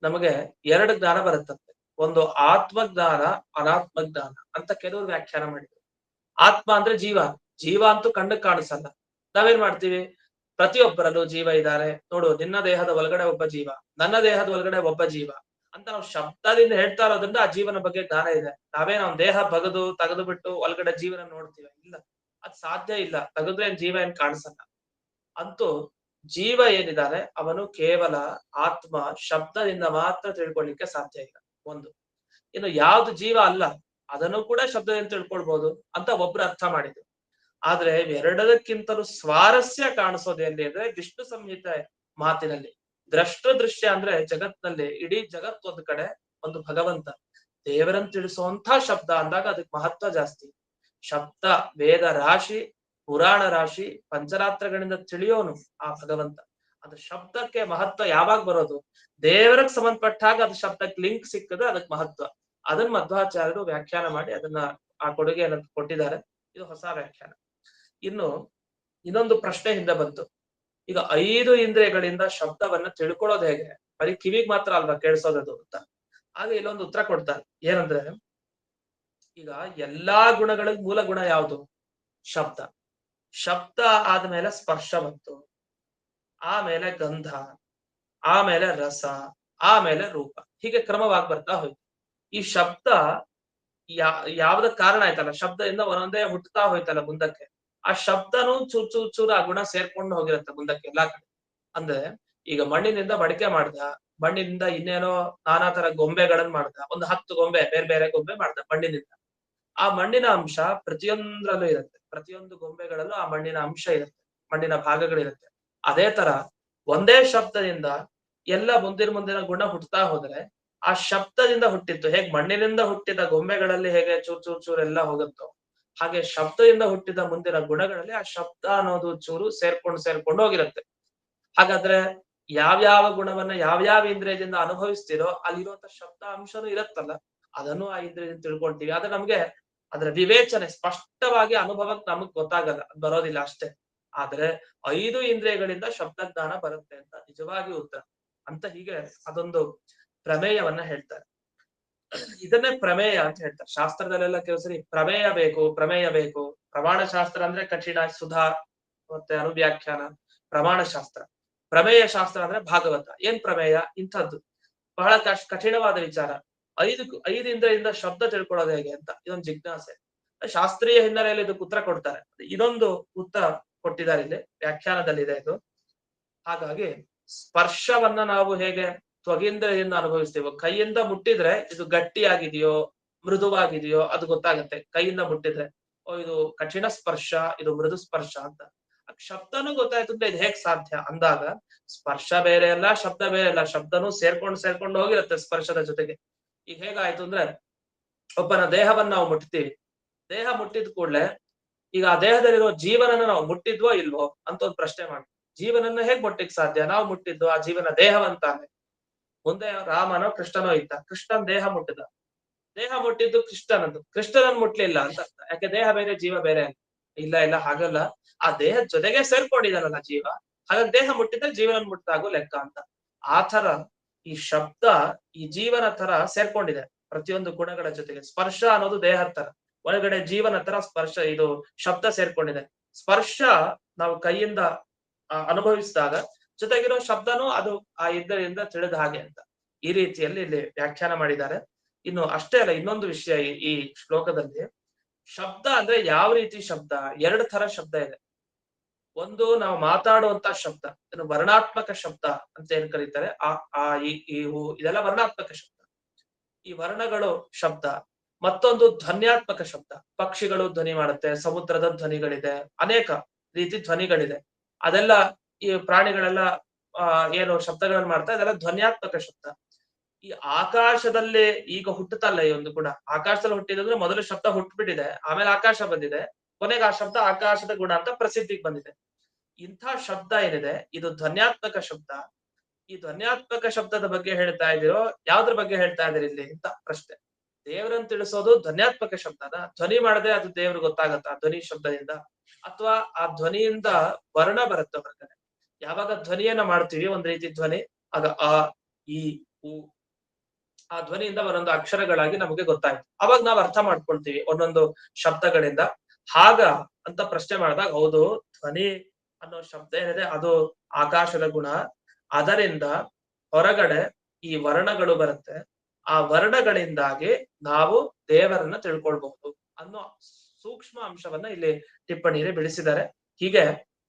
ನಮಗೆ 2 ಜ್ಞಾನ ಬರುತ್ತಂತೆ. ಒಂದು ಆತ್ಮಜ್ಞಾನ, ಅನಾತ್ಮ ಜ್ಞಾನ ಅಂತ ಕೆಲವರು ವ್ಯಾಖ್ಯಾನ ಮಾಡಿದ್ರು. ಆತ್ಮ ಅಂದ್ರೆ ಜೀವ. ಜೀವ ಅಂತೂ ಕಣ್ಣಿಗೆ ಕಾಣಿಸಲ್ಲ. ನಾವೇನ್ ಮಾಡ್ತೀವಿ? ಪ್ರತಿಯೊಬ್ಬರಲ್ಲೂ ಜೀವ ಇದ್ದಾರೆ ನೋಡು, ನಿನ್ನ ದೇಹದ ಒಳಗಡೆ ಒಬ್ಬ ಜೀವ, ನನ್ನ ದೇಹದ ಒಳಗಡೆ ಒಬ್ಬ ಜೀವ ಅಂತ ನಾವು ಶಬ್ದದಿಂದ ಹೇಳ್ತಾ ಇರೋದ್ರಿಂದ ಆ ಜೀವನ ಬಗ್ಗೆ ಜ್ಞಾನ ಇದೆ. ನಾವೇನ್ ಅವ್ನ ದೇಹ ತೆಗೆದು ಬಿಟ್ಟು ಒಳಗಡೆ ಜೀವನ ನೋಡ್ತೀವಿ? ಇಲ್ಲ, ಅದ್ ಸಾಧ್ಯ ಇಲ್ಲ. ತೆಗೆದ್ರೆ ಜೀವ ಏನ್ ಕಾಣಿಸಲ್ಲ. ಅಂತೂ ಜೀವ ಏನಿದ್ದಾನೆ ಅವನು ಕೇವಲ ಆತ್ಮ, ಶಬ್ದದಿಂದ ಮಾತ್ರ ತಿಳ್ಕೊಳ್ಳಿಕ್ಕೆ ಸಾಧ್ಯ ಇಲ್ಲ. ಒಂದು. ಇನ್ನು ಯಾವ್ದು ಜೀವ ಅಲ್ಲ ಅದನ್ನು ಕೂಡ ಶಬ್ದದಿಂದ ತಿಳ್ಕೊಳ್ಬಹುದು ಅಂತ ಒಬ್ರು ಅರ್ಥ ಮಾಡಿದ್ರು. ಆದ್ರೆ ಇವೆರಡಕ್ಕಿಂತಲೂ ಸ್ವಾರಸ್ಯ ಕಾಣಿಸೋದು ಎಲ್ಲಿ ಅಂದ್ರೆ ವಿಷ್ಣು ಸಂಹಿತೆ ಮಾತಿನಲ್ಲಿ. ದೃಶ್ಯ ಅಂದ್ರೆ ಜಗತ್ನಲ್ಲಿ ಇಡೀ ಜಗತ್ ಒಂದು ಕಡೆ, ಒಂದು ಭಗವಂತ ದೇವರನ್ನು ತಿಳಿಸುವಂತ ಶಬ್ದ ಅಂದಾಗ ಅದಕ್ಕೆ ಮಹತ್ವ ಜಾಸ್ತಿ. ಶಬ್ದ ವೇದ ರಾಶಿ, ಪುರಾಣ ರಾಶಿ, ಪಂಚರಾತ್ರಗಳಿಂದ ತಿಳಿಯೋನು ಆ ಭಗವಂತ. ಅದು ಶಬ್ದಕ್ಕೆ ಮಹತ್ವ ಯಾವಾಗ ಬರೋದು? ದೇವರಿಗೆ ಸಂಬಂಧಪಟ್ಟಾಗ ಅದು ಶಬ್ದಕ್ಕೆ ಲಿಂಕ್ ಸಿಕ್ಕದ್ರೆ ಅದಕ್ಕೆ ಮಹತ್ವ. ಅದನ್ನ ಮಧ್ವಾಚಾರ್ಯರು ವ್ಯಾಖ್ಯಾನ ಮಾಡಿ ಅದನ್ನ ಆ ಕೊಡುಗೆಯನ್ನು ಕೊಟ್ಟಿದ್ದಾರೆ. ಇದು ಹೊಸ ವ್ಯಾಖ್ಯಾನ. ಇನ್ನು ಇನ್ನೊಂದು ಪ್ರಶ್ನೆ ಹಿಂದೆ ಬಂತು. ಈಗ 5 ಇಂದ್ರಿಯಗಳಿಂದ ಶಬ್ದವನ್ನ ತಿಳ್ಕೊಳ್ಳೋದು ಹೇಗೆ? ಬರೀ ಕಿವಿಗ್ ಮಾತ್ರ ಅಲ್ವಾ ಕೇಳಿಸೋದದು ಅಂತ. ಆಗ ಇಲ್ಲೊಂದು ಉತ್ತರ ಕೊಡ್ತಾರೆ. ಏನಂದ್ರೆ, ಈಗ ಎಲ್ಲಾ ಗುಣಗಳಿಗೆ ಮೂಲ ಗುಣ ಯಾವುದು? ಶಬ್ದ. ಶಬ್ದ ಆದ್ಮೇಲೆ ಸ್ಪರ್ಶ ಬಂತು, ಆಮೇಲೆ ಗಂಧ, ಆಮೇಲೆ ರಸ, ಆಮೇಲೆ ರೂಪ, ಹೀಗೆ ಕ್ರಮವಾಗಿ ಬರ್ತಾ ಹೋಯ್ತು. ಈ ಶಬ್ದ ಯಾವ್ದಕ್ ಕಾರಣ ಆಯ್ತಲ್ಲ, ಶಬ್ದದಿಂದ ಒಂದೊಂದೇ ಹುಟ್ಟುತ್ತಾ ಹೋಯ್ತಲ್ಲ ಮುಂದಕ್ಕೆ. ಆ ಶಬ್ದನೂ ಚೂರ್ ಚೂರ್ ಚೂರ್ ಆ ಗುಣ ಸೇರ್ಕೊಂಡು ಹೋಗಿರುತ್ತೆ ಮುಂದಕ್ಕೆ ಎಲ್ಲಾ ಕಡೆ. ಅಂದ್ರೆ ಈಗ ಮಣ್ಣಿನಿಂದ ಮಡಿಕೆ ಮಾಡ್ದ, ಮಣ್ಣಿನಿಂದ ಇನ್ನೇನೋ ನಾನಾ ತರ ಗೊಂಬೆಗಳನ್ನ ಮಾಡ್ದ, ಒಂದು 10 ಗೊಂಬೆ ಬೇರೆ ಬೇರೆ ಗೊಂಬೆ ಮಾಡ್ದ ಮಣ್ಣಿನಿಂದ. ಆ ಮಣ್ಣಿನ ಅಂಶ ಪ್ರತಿಯೊಂದ್ರಲ್ಲೂ ಇರುತ್ತೆ, ಪ್ರತಿಯೊಂದು ಗೊಂಬೆಗಳಲ್ಲೂ ಆ ಮಣ್ಣಿನ ಅಂಶ ಇರುತ್ತೆ, ಮಣ್ಣಿನ ಭಾಗಗಳಿರುತ್ತೆ. ಅದೇ ತರ ಒಂದೇ ಶಬ್ದದಿಂದ ಎಲ್ಲ ಮುಂದಿನ ಗುಣ ಹುಟ್ಟುತ್ತಾ ಹೋದರೆ, ಆ ಶಬ್ದದಿಂದ ಹುಟ್ಟಿದ್ದು ಹೇಗ್ ಮಣ್ಣಿನಿಂದ ಹುಟ್ಟಿದ ಗೊಂಬೆಗಳಲ್ಲಿ ಹೇಗೆ ಚೂರ್ ಚೂರ್ ಚೂರ್ ಎಲ್ಲ ಹೋಗುತ್ತೋ, ಹಾಗೆ ಶಬ್ದದಿಂದ ಹುಟ್ಟಿದ ಮುಂದಿನ ಗುಣಗಳಲ್ಲಿ ಆ ಶಬ್ದ ಅನ್ನೋದು ಚೂರು ಸೇರ್ಕೊಂಡು ಹೋಗಿರುತ್ತೆ. ಹಾಗಾದ್ರೆ ಯಾವ್ಯಾವ ಗುಣವನ್ನ ಯಾವ್ಯಾವ ಇಂದ್ರಿಯದಿಂದ ಅನುಭವಿಸ್ತೀರೋ ಅಲ್ಲಿರುವಂತ ಶಬ್ದ ಅಂಶನೂ ಇರುತ್ತಲ್ಲ, ಅದನ್ನು ಆ ಇಂದ್ರಿಯದಿಂದ ತಿಳ್ಕೊಂತೀವಿ. ಆದ್ರೆ ನಮ್ಗೆ ಅದರ ವಿವೇಚನೆ ಸ್ಪಷ್ಟವಾಗಿ ಅನುಭವಕ್ಕೆ ನಮಗ್ ಗೊತ್ತಾಗಲ್ಲ, ಅದ್ ಬರೋದಿಲ್ಲ ಅಷ್ಟೇ. ಆದ್ರೆ 5 ಇಂದ್ರಿಯಗಳಿಂದ ಶಬ್ದ ಜ್ಞಾನ ಬರುತ್ತೆ ಅಂತ ನಿಜವಾಗಿ ಉತ್ತರ ಅಂತ. ಹೀಗೆ ಅದೊಂದು ಪ್ರಮೇಯವನ್ನ ಹೇಳ್ತಾರೆ. ಇದನ್ನೇ ಪ್ರಮೇಯ ಅಂತ ಹೇಳ್ತಾರೆ. ಶಾಸ್ತ್ರದಲ್ಲೆಲ್ಲ ಕೆಲಸರಿ ಪ್ರಮೇಯ ಬೇಕು. ಪ್ರಮಾಣ ಶಾಸ್ತ್ರ ಅಂದ್ರೆ ಕಠಿಣ, ಸುಧಾ ಮತ್ತೆ ಅನುವ್ಯಾಖ್ಯಾನ, ಪ್ರಮಾಣ ಶಾಸ್ತ್ರ. ಪ್ರಮೇಯ ಶಾಸ್ತ್ರ ಅಂದ್ರೆ ಭಾಗವತ. ಏನ್ ಪ್ರಮೇಯ? ಇಂಥದ್ದು ಬಹಳ ಕಠಿಣವಾದ ವಿಚಾರ. 5 ಇಂದ್ರಿಯದಿಂದ ಶಬ್ದ ತಿಳ್ಕೊಳ್ಳೋದು ಹೇಗೆ ಅಂತ ಇದೊಂದು ಜಿಜ್ಞಾಸೆ. ಶಾಸ್ತ್ರೀಯ ಹಿನ್ನೆಲೆಯಲ್ಲಿ ಇದಕ್ಕೆ ಉತ್ತರ ಕೊಡ್ತಾರೆ. ಇದೊಂದು ಉತ್ತರ ಕೊಟ್ಟಿದ್ದಾರೆ ಇಲ್ಲಿ, ವ್ಯಾಖ್ಯಾನದಲ್ಲಿದೆ ಇದು. ಹಾಗಾಗಿ ಸ್ಪರ್ಶವನ್ನ ನಾವು ಹೇಗೆ ತ್ವಗೇಂದ್ರದಿಂದ ಅನುಭವಿಸ್ತೀವೋ, ಕೈಯಿಂದ ಮುಟ್ಟಿದ್ರೆ ಇದು ಗಟ್ಟಿಯಾಗಿದೆಯೋ ಮೃದುವಾಗಿದೆಯೋ ಅದು ಗೊತ್ತಾಗತ್ತೆ. ಕೈಯಿಂದ ಮುಟ್ಟಿದ್ರೆ ಇದು ಕಠಿಣ ಸ್ಪರ್ಶ, ಇದು ಮೃದು ಸ್ಪರ್ಶ ಅಂತ. ಶಬ್ದನೂ ಗೊತ್ತಾಯ್ತು ಅಂದ್ರೆ ಇದು ಹೇಗ್ ಸಾಧ್ಯ ಅಂದಾಗ, ಸ್ಪರ್ಶ ಬೇರೆ ಅಲ್ಲ, ಶಬ್ದ ಬೇರೆ ಅಲ್ಲ, ಶಬ್ದನೂ ಸೇರ್ಕೊಂಡು ಹೋಗಿರುತ್ತೆ ಸ್ಪರ್ಶದ ಜೊತೆಗೆ. ಈಗ ಹೇಗಾಯ್ತು ಅಂದ್ರೆ, ಒಬ್ಬನ ದೇಹವನ್ನ ನಾವು ಮುಟ್ತೀವಿ. ದೇಹ ಮುಟ್ಟಿದ ಕೂಡ್ಲೆ ಈಗ ಆ ದೇಹದಲ್ಲಿರೋ ಜೀವನನ್ನ ನಾವು ಮುಟ್ಟಿದ್ವೋ ಇಲ್ವೋ ಅಂತ ಒಂದು ಪ್ರಶ್ನೆ ಮಾಡಿ. ಜೀವನನ್ನ ಹೇಗ್ ಮುಟ್ಟಿಕ್ ಸಾಧ್ಯ? ನಾವು ಮುಟ್ಟಿದ್ದು ಆ ಜೀವನ ದೇಹವಂತಾನೆ. ಮುಂದೆ ರಾಮನೋ ಕೃಷ್ಣನೋ ಇದ್ದ, ಕೃಷ್ಣನ್ ದೇಹ ಮುಟ್ಟಿದ, ದೇಹ ಮುಟ್ಟಿದ್ದು ಕೃಷ್ಣನದ್ದು, ಕೃಷ್ಣನನ್ ಮುಟ್ಲಿಲ್ಲ ಅಂತ ಅರ್ಥ. ಯಾಕೆ ದೇಹ ಬೇರೆ ಜೀವ ಬೇರೆ ಅಂತ? ಇಲ್ಲ ಹಾಗಲ್ಲ, ಆ ದೇಹದ ಜೊತೆಗೆ ಸೇರ್ಕೊಂಡಿದಾನಲ್ಲ ಜೀವ, ಹಾಗಾಗಿ ದೇಹ ಮುಟ್ಟಿದ್ರೆ ಜೀವನ ಮುಟ್ಟಿದಾಗೂ ಲೆಕ್ಕ ಅಂತ. ಆ ತರ ಈ ಶಬ್ದ ಈ ಜೀವನ ತರ ಸೇರ್ಕೊಂಡಿದೆ ಪ್ರತಿಯೊಂದು ಗುಣಗಳ ಜೊತೆಗೆ. ಸ್ಪರ್ಶ ಅನ್ನೋದು ದೇಹದ ತರ, ಒಳಗಡೆ ಜೀವನ ತರ ಸ್ಪರ್ಶ ಇದು ಶಬ್ದ ಸೇರ್ಕೊಂಡಿದೆ. ಸ್ಪರ್ಶ ನಾವು ಕೈಯಿಂದ ಅನುಭವಿಸಿದಾಗ ಜೊತೆಗಿರೋ ಶಬ್ದನೂ ಅದು ಆ ಇದರಿಂದ ತಿಳಿದ ಹಾಗೆ ಅಂತ ಈ ರೀತಿಯಲ್ಲಿ ಇಲ್ಲಿ ವ್ಯಾಖ್ಯಾನ ಮಾಡಿದ್ದಾರೆ. ಇನ್ನು ಅಷ್ಟೇ ಅಲ್ಲ, ಇನ್ನೊಂದು ವಿಷಯ ಈ ಶ್ಲೋಕದಲ್ಲಿ, ಶಬ್ದ ಅಂದ್ರೆ ಯಾವ ರೀತಿ ಶಬ್ದ? 2 ತರ ಶಬ್ದ ಇದೆ. ಒಂದು ನಾವು ಮಾತಾಡುವಂತ ಶಬ್ದ, ಇನ್ನು ವರ್ಣಾತ್ಮಕ ಶಬ್ದ ಅಂತ ಏನ್ ಕರೀತಾರೆ, ಆ ಈ ಇದೆಲ್ಲ ವರ್ಣಾತ್ಮಕ ಶಬ್ದ. ಈ ವರ್ಣಗಳು ಶಬ್ದ. ಮತ್ತೊಂದು ಧ್ವನ್ಯಾತ್ಮಕ ಶಬ್ದ, ಪಕ್ಷಿಗಳು ಧ್ವನಿ ಮಾಡುತ್ತೆ, ಸಮುದ್ರದ ಧ್ವನಿಗಳಿದೆ, ಅನೇಕ ರೀತಿ ಧ್ವನಿಗಳಿದೆ. ಅದೆಲ್ಲ ಈ ಪ್ರಾಣಿಗಳೆಲ್ಲ ಏನು ಶಬ್ದಗಳನ್ನ ಮಾಡ್ತಾ, ಇದೆಲ್ಲ ಧ್ವನ್ಯಾತ್ಮಕ ಶಬ್ದ. ಈ ಆಕಾಶದಲ್ಲಿ ಈಗ ಹುಟ್ಟುತ್ತಲ್ಲ ಈ ಒಂದು ಗುಣ, ಆಕಾಶದಲ್ಲಿ ಹುಟ್ಟಿದ್ರೆ ಮೊದಲು ಶಬ್ದ ಹುಟ್ಟುಬಿಟ್ಟಿದೆ, ಆಮೇಲೆ ಆಕಾಶ ಬಂದಿದೆ, ಕೊನೆಗೆ ಆ ಶಬ್ದ ಆಕಾಶದ ಗುಣ ಅಂತ ಪ್ರಸಿದ್ಧಿಗೆ ಬಂದಿದೆ. ಇಂಥ ಶಬ್ದ ಏನಿದೆ ಇದು ಧ್ವನ್ಯಾತ್ಮಕ ಶಬ್ದ. ಈ ಧ್ವನ್ಯಾತ್ಮಕ ಶಬ್ದದ ಬಗ್ಗೆ ಹೇಳ್ತಾ ಇದೀರೋ, ಯಾವ್ದ್ರ ಬಗ್ಗೆ ಹೇಳ್ತಾ ಇದೀರಿ ಇಲ್ಲಿ ಅಂತ ಪ್ರಶ್ನೆ. ದೇವರನ್ನು ತಿಳಿಸೋದು ಧ್ವನ್ಯಾತ್ಮಕ ಶಬ್ದನ? ಧ್ವನಿ ಮಾಡದೆ ಅದು ದೇವ್ರು ಗೊತ್ತಾಗತ್ತ ಧ್ವನಿ ಶಬ್ದದಿಂದ? ಅಥವಾ ಆ ಧ್ವನಿಯಿಂದ ವರ್ಣ ಬರುತ್ತೆ ಹೊರಗಡೆ. ಯಾವಾಗ ಧ್ವನಿಯನ್ನ ಮಾಡ್ತೀವಿ ಒಂದ್ ರೀತಿ ಧ್ವನಿ, ಆಗ ಆ ಈ ಉ, ಆ ಧ್ವನಿಯಿಂದ ಒಂದೊಂದು ಅಕ್ಷರಗಳಾಗಿ ನಮಗೆ ಗೊತ್ತಾಯ್ತು. ಅವಾಗ ನಾವು ಅರ್ಥ ಮಾಡ್ಕೊಳ್ತೀವಿ ಒಂದೊಂದು ಶಬ್ದಗಳಿಂದ. ಹಾಗ ಅಂತ ಪ್ರಶ್ನೆ ಮಾಡಿದಾಗ, ಹೌದು, ಧ್ವನಿ ಅನ್ನೋ ಶಬ್ದ ಏನಿದೆ ಅದು ಆಕಾಶದ ಗುಣ. ಅದರಿಂದ ಹೊರಗಡೆ ಈ ವರ್ಣಗಳು ಬರುತ್ತೆ, ಆ ವರ್ಣಗಳಿಂದಾಗಿ ನಾವು ದೇವರನ್ನ ತಿಳ್ಕೊಳ್ಬಹುದು ಅನ್ನೋ ಸೂಕ್ಷ್ಮ ಅಂಶವನ್ನ ಇಲ್ಲಿ ಟಿಪ್ಪಣಿಯಲ್ಲಿ ಬಿಡಿಸಿದ್ದಾರೆ. ಹೀಗೆ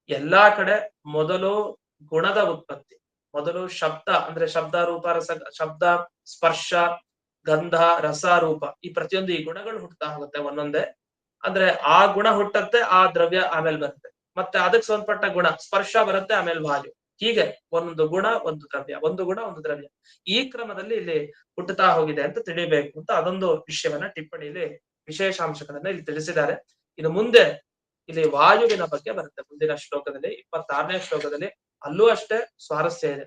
ಎಲ್ಲಾ ಕಡೆ ಮೊದಲು ಗುಣದ ಉತ್ಪತ್ತಿ, ಮೊದಲು ಶಬ್ದ ಅಂದ್ರೆ ಶಬ್ದ ರೂಪ ರಸ, ಶಬ್ದ ಸ್ಪರ್ಶ ಗಂಧ ರಸ ರೂಪ, ಈ ಪ್ರತಿಯೊಂದು ಈ ಗುಣಗಳು ಹುಟ್ಟುತ್ತಾ ಹೋಗುತ್ತೆ ಒಂದೊಂದೇ. ಅಂದ್ರೆ ಆ ಗುಣ ಹುಟ್ಟತ್ತೆ, ಆ ದ್ರವ್ಯ ಆಮೇಲೆ ಬರುತ್ತೆ, ಮತ್ತೆ ಅದಕ್ಕೆ ಸಂಬಂಧಪಟ್ಟ ಗುಣ ಸ್ಪರ್ಶ ಬರುತ್ತೆ, ಆಮೇಲೆ ವಾಯು. ಹೀಗೆ ಒಂದು ಗುಣ ಒಂದು ದ್ರವ್ಯ, ಒಂದು ಗುಣ ಒಂದು ದ್ರವ್ಯ, ಈ ಕ್ರಮದಲ್ಲಿ ಇಲ್ಲಿ ಹುಟ್ಟುತ್ತಾ ಹೋಗಿದೆ ಅಂತ ತಿಳಿಬೇಕು ಅಂತ ಅದೊಂದು ವಿಷಯವನ್ನ ಟಿಪ್ಪಣಿಯಲ್ಲಿ ವಿಶೇಷಾಂಶಗಳನ್ನ ಇಲ್ಲಿ ತಿಳಿಸಿದ್ದಾರೆ. ಇನ್ನು ಮುಂದೆ ಇಲ್ಲಿ ವಾಯುವಿನ ಬಗ್ಗೆ ಬರುತ್ತೆ ಮುಂದಿನ ಶ್ಲೋಕದಲ್ಲಿ, 26ನೇ ಶ್ಲೋಕದಲ್ಲಿ. ಅಲ್ಲೂ ಅಷ್ಟೇ ಸ್ವಾರಸ್ಯ ಇದೆ.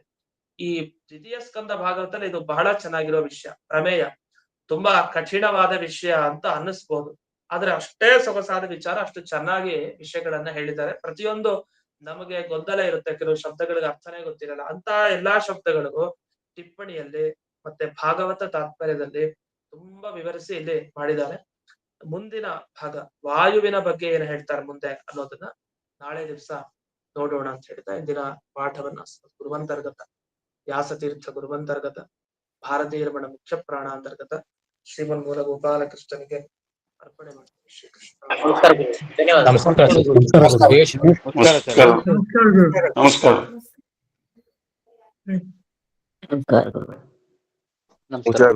ಈ ದ್ವಿತೀಯ ಸ್ಕಂದ ಭಾಗವತದಲ್ಲಿ ಇದು ಬಹಳ ಚೆನ್ನಾಗಿರೋ ವಿಷಯ. ಪ್ರಮೇಯ ತುಂಬಾ ಕಠಿಣವಾದ ವಿಷಯ ಅಂತ ಅನ್ನಿಸ್ಬೋದು, ಆದ್ರೆ ಅಷ್ಟೇ ಸೊಗಸಾದ ವಿಚಾರ, ಅಷ್ಟು ಚೆನ್ನಾಗಿ ವಿಷಯಗಳನ್ನ ಹೇಳಿದ್ದಾರೆ. ಪ್ರತಿಯೊಂದು ನಮಗೆ ಗೊಂದಲ ಇರುತ್ತೆ, ಕೆಲವು ಶಬ್ದಗಳಿಗೆ ಅರ್ಥನೇ ಗೊತ್ತಿರಲ್ಲ, ಅಂತ ಎಲ್ಲಾ ಶಬ್ದಗಳಿಗೂ ಟಿಪ್ಪಣಿಯಲ್ಲಿ ಮತ್ತೆ ಭಾಗವತ ತಾತ್ಪರ್ಯದಲ್ಲಿ ತುಂಬಾ ವಿವರಿಸಿ ಇಲ್ಲಿ ಮಾಡಿದ್ದಾರೆ. ಮುಂದಿನ ಭಾಗ ವಾಯುವಿನ ಬಗ್ಗೆ ಏನ್ ಹೇಳ್ತಾರೆ ಮುಂದೆ ಅನ್ನೋದನ್ನ ನಾಳೆ ದಿವಸ ನೋಡೋಣ ಅಂತ ಹೇಳ್ತಾ ಇಂದಿನ ಪಾಠವನ್ನ ಗುರುವಂತರ್ಗತ ವ್ಯಾಸತೀರ್ಥ ಗುರುವಂತರ್ಗತ ಭಾರತೀಯ ರಮಣ ಮುಖ್ಯ ಪ್ರಾಣ ಅಂತರ್ಗತ ಶ್ರೀಮನ್ ಮೂಲ ಗೋಪಾಲಕೃಷ್ಣನಿಗೆ ಅರ್ಪಣೆ ಮಾಡ್ತೀವಿ. ಶ್ರೀಕೃಷ್ಣ ನಮಸ್ಕಾರ. ನಮಸ್ಕಾರ.